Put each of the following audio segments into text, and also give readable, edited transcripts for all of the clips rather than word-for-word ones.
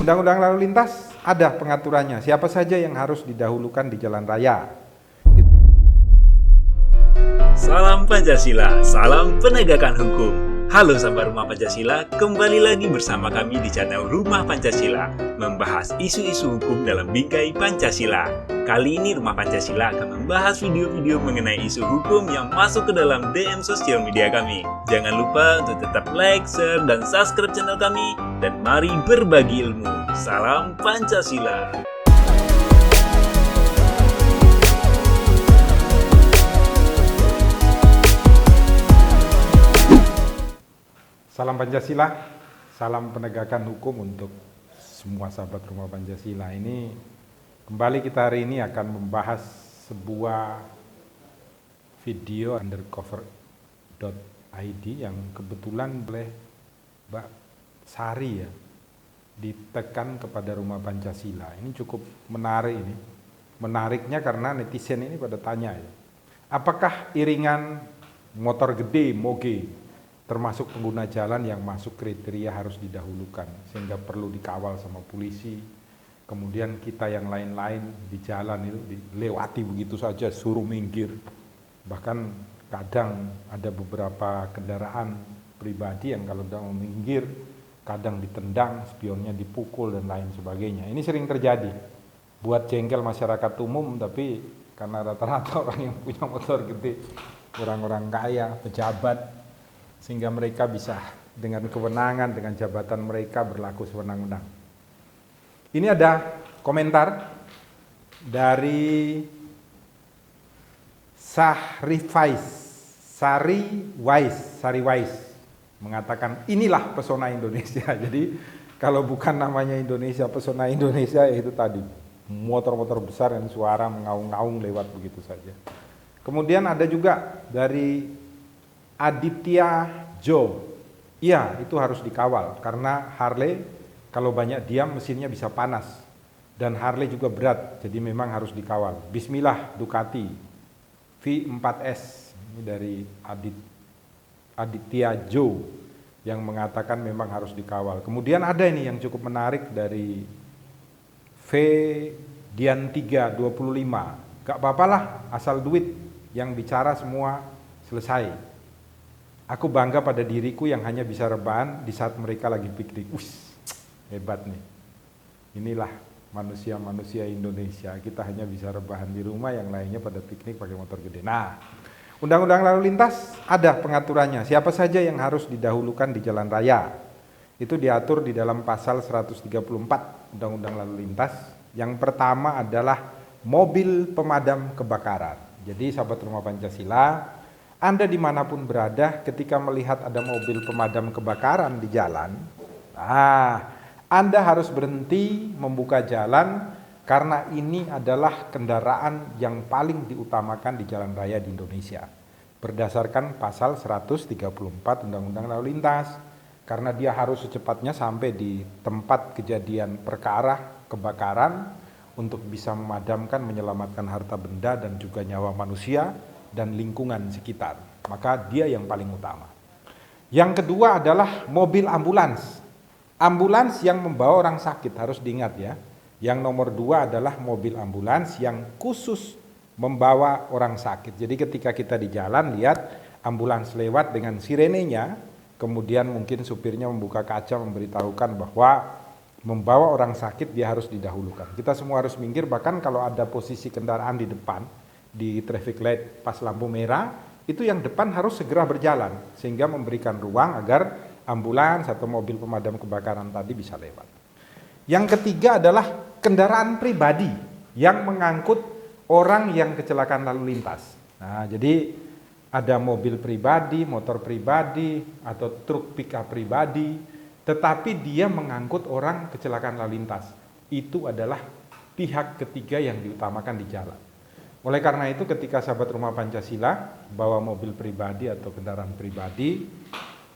Undang-undang lalu lintas ada pengaturannya, siapa saja yang harus didahulukan di jalan raya. Salam Pancasila, salam penegakan hukum. Halo sahabat Rumah Pancasila, kembali lagi bersama kami di channel Rumah Pancasila, membahas isu-isu hukum dalam bingkai Pancasila. Kali ini Rumah Pancasila akan membahas video-video mengenai isu hukum yang masuk ke dalam DM sosial media kami. Jangan lupa untuk tetap like, share, dan subscribe channel kami, dan mari berbagi ilmu. Salam Pancasila. Salam Pancasila, salam penegakan hukum untuk semua sahabat Rumah Pancasila. Ini kembali kita hari ini akan membahas sebuah video undercover.id yang kebetulan oleh Mbak Sari ya, ditekan kepada Rumah Pancasila. Ini cukup menarik ini. Menariknya karena netizen ini pada tanya ya, apakah iringan motor gede, moge, termasuk pengguna jalan yang masuk kriteria harus didahulukan sehingga perlu dikawal sama polisi, kemudian kita yang lain-lain di jalan itu dilewati begitu saja, suruh minggir, bahkan kadang ada beberapa kendaraan pribadi yang kalau udah mau minggir kadang ditendang, spionnya dipukul dan lain sebagainya. Ini sering terjadi, buat jengkel masyarakat umum, tapi karena rata-rata orang yang punya motor gede, orang-orang kaya, pejabat, sehingga mereka bisa dengan kewenangan, dengan jabatan mereka berlaku sewenang-wenang. Ini ada komentar dari Sari Wais mengatakan inilah pesona Indonesia. Jadi kalau bukan namanya Indonesia, pesona Indonesia yaitu tadi motor-motor besar dan suara mengaung-ngaung lewat begitu saja. Kemudian ada juga dari Aditya Jo, iya itu harus dikawal karena Harley kalau banyak diam mesinnya bisa panas dan Harley juga berat, jadi memang harus dikawal. Bismillah Ducati V4S, ini dari Aditya Jo yang mengatakan memang harus dikawal. Kemudian ada ini yang cukup menarik dari V Dian 325, gak apa-apalah asal duit, yang bicara semua selesai. Aku bangga pada diriku yang hanya bisa rebahan di saat mereka lagi piknik. Hebat nih. Inilah manusia-manusia Indonesia. Kita hanya bisa rebahan di rumah, yang lainnya pada piknik pakai motor gede. Nah, undang-undang lalu lintas ada pengaturannya. Siapa saja yang harus didahulukan di jalan raya. Itu diatur di dalam pasal 134 Undang-Undang Lalu Lintas. Yang pertama adalah mobil pemadam kebakaran. Jadi sahabat Rumah Pancasila, Anda dimanapun berada ketika melihat ada mobil pemadam kebakaran di jalan, Anda harus berhenti membuka jalan karena ini adalah kendaraan yang paling diutamakan di jalan raya di Indonesia. Berdasarkan pasal 134 Undang-Undang Lalu Lintas, karena dia harus secepatnya sampai di tempat kejadian perkara kebakaran untuk bisa memadamkan, menyelamatkan harta benda dan juga nyawa manusia dan lingkungan sekitar, maka dia yang paling utama. Yang kedua adalah mobil ambulans. Ambulans yang membawa orang sakit, harus diingat ya. Yang nomor dua adalah mobil ambulans yang khusus membawa orang sakit. Jadi ketika kita di jalan lihat ambulans lewat dengan sirenenya, kemudian mungkin supirnya membuka kaca memberitahukan bahwa membawa orang sakit dia harus didahulukan. Kita semua harus minggir, bahkan kalau ada posisi kendaraan di depan, di traffic light pas lampu merah, itu yang depan harus segera berjalan sehingga memberikan ruang agar ambulans atau mobil pemadam kebakaran tadi bisa lewat. Yang ketiga adalah kendaraan pribadi yang mengangkut orang yang kecelakaan lalu lintas. Nah, jadi ada mobil pribadi, motor pribadi atau truk pickup pribadi, tetapi dia mengangkut orang kecelakaan lalu lintas. Itu adalah pihak ketiga yang diutamakan di jalan. Oleh karena itu ketika sahabat Rumah Pancasila bawa mobil pribadi atau kendaraan pribadi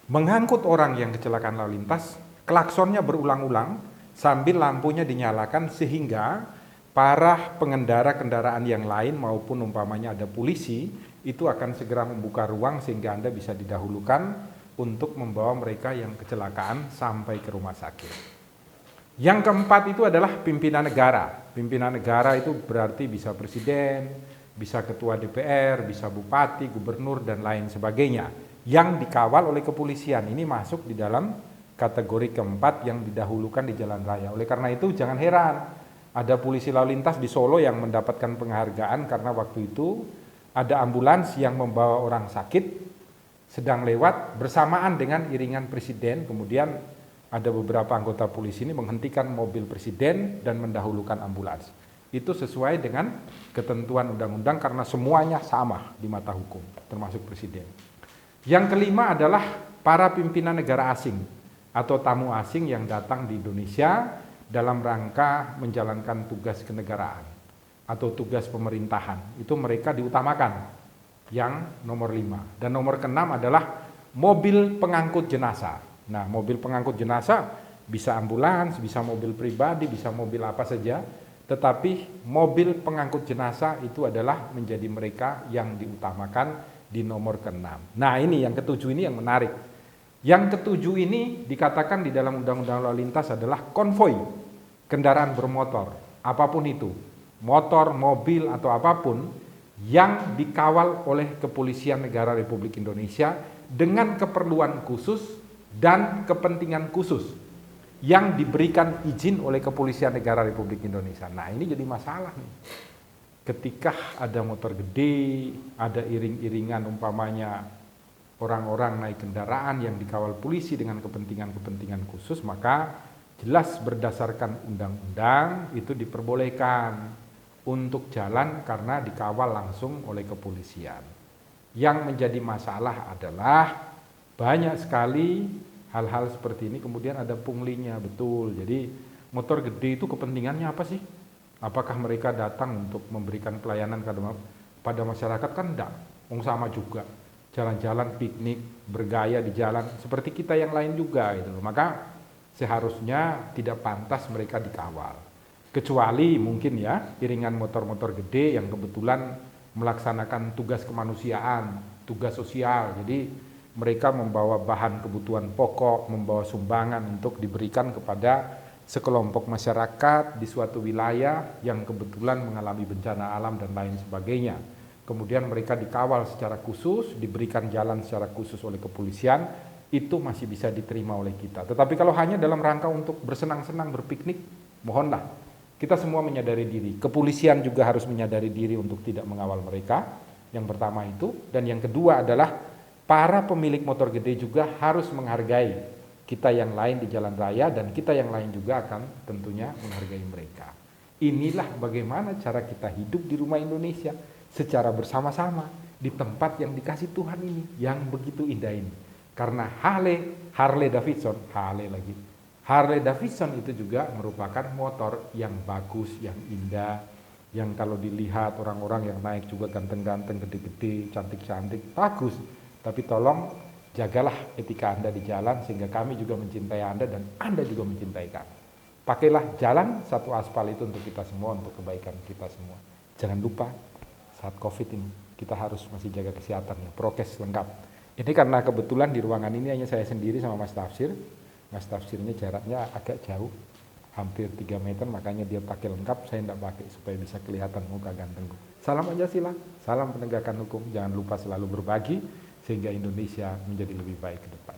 mengangkut orang yang kecelakaan lalu lintas, klaksonnya berulang-ulang sambil lampunya dinyalakan sehingga para pengendara kendaraan yang lain maupun umpamanya ada polisi itu akan segera membuka ruang sehingga Anda bisa didahulukan untuk membawa mereka yang kecelakaan sampai ke rumah sakit. Yang keempat itu adalah pimpinan negara. Pimpinan negara itu berarti bisa presiden, bisa ketua DPR, bisa bupati, gubernur, dan lain sebagainya. Yang dikawal oleh kepolisian. Ini masuk di dalam kategori keempat yang didahulukan di jalan raya. Oleh karena itu jangan heran, ada polisi lalu lintas di Solo yang mendapatkan penghargaan karena waktu itu ada ambulans yang membawa orang sakit sedang lewat bersamaan dengan iringan presiden, kemudian ada beberapa anggota polisi ini menghentikan mobil presiden dan mendahulukan ambulans. Itu sesuai dengan ketentuan undang-undang karena semuanya sama di mata hukum, termasuk presiden. Yang kelima adalah para pimpinan negara asing atau tamu asing yang datang di Indonesia dalam rangka menjalankan tugas kenegaraan atau tugas pemerintahan. Itu mereka diutamakan, yang nomor 5. Dan nomor ke-6 adalah mobil pengangkut jenazah. Nah, mobil pengangkut jenazah bisa ambulans, bisa mobil pribadi, bisa mobil apa saja, tetapi mobil pengangkut jenazah itu adalah menjadi mereka yang diutamakan di nomor ke-6. Nah, ini yang ke-7 ini yang menarik. Yang ke-7 ini dikatakan di dalam Undang-Undang Lalu Lintas adalah konvoi kendaraan bermotor, apapun itu, motor, mobil atau apapun yang dikawal oleh Kepolisian Negara Republik Indonesia dengan keperluan khusus dan kepentingan khusus yang diberikan izin oleh Kepolisian Negara Republik Indonesia. Nah, ini jadi masalah nih. Ketika ada motor gede, ada iring-iringan umpamanya orang-orang naik kendaraan yang dikawal polisi dengan kepentingan-kepentingan khusus, maka jelas berdasarkan undang-undang itu diperbolehkan untuk jalan karena dikawal langsung oleh kepolisian. Yang menjadi masalah adalah banyak sekali hal-hal seperti ini kemudian ada punglinya, betul. Jadi motor gede itu kepentingannya apa sih? Apakah mereka datang untuk memberikan pelayanan pada masyarakat? Kan enggak, sama juga. Jalan-jalan piknik, bergaya di jalan seperti kita yang lain juga gitu loh. Maka seharusnya tidak pantas mereka dikawal. Kecuali mungkin ya iringan motor-motor gede yang kebetulan melaksanakan tugas kemanusiaan, tugas sosial. Jadi mereka membawa bahan kebutuhan pokok, membawa sumbangan untuk diberikan kepada sekelompok masyarakat di suatu wilayah yang kebetulan mengalami bencana alam dan lain sebagainya. Kemudian mereka dikawal secara khusus, diberikan jalan secara khusus oleh kepolisian, itu masih bisa diterima oleh kita. Tetapi kalau hanya dalam rangka untuk bersenang-senang, berpiknik, mohonlah. Kita semua menyadari diri, kepolisian juga harus menyadari diri untuk tidak mengawal mereka. Yang pertama itu, dan yang kedua adalah para pemilik motor gede juga harus menghargai kita yang lain di jalan raya dan kita yang lain juga akan tentunya menghargai mereka. Inilah bagaimana cara kita hidup di rumah Indonesia secara bersama-sama di tempat yang dikasih Tuhan ini, yang begitu indah ini. Karena Harley Davidson itu juga merupakan motor yang bagus, yang indah, yang kalau dilihat orang-orang yang naik juga ganteng-ganteng, gede-gede, cantik-cantik, bagus. Tapi tolong jagalah etika Anda di jalan sehingga kami juga mencintai Anda dan Anda juga mencintai kami. Pakailah jalan satu aspal itu untuk kita semua, untuk kebaikan kita semua. Jangan lupa saat COVID ini kita harus masih jaga kesehatan ya, prokes lengkap. Ini karena kebetulan di ruangan ini hanya saya sendiri sama Mas Tafsir. Mas Tafsirnya jaraknya agak jauh, hampir 3 meter, makanya dia pakai lengkap, saya tidak pakai supaya bisa kelihatan muka gantengku. Salam Pancasila, salam penegakan hukum, jangan lupa selalu berbagi sehingga Indonesia menjadi lebih baik ke depan.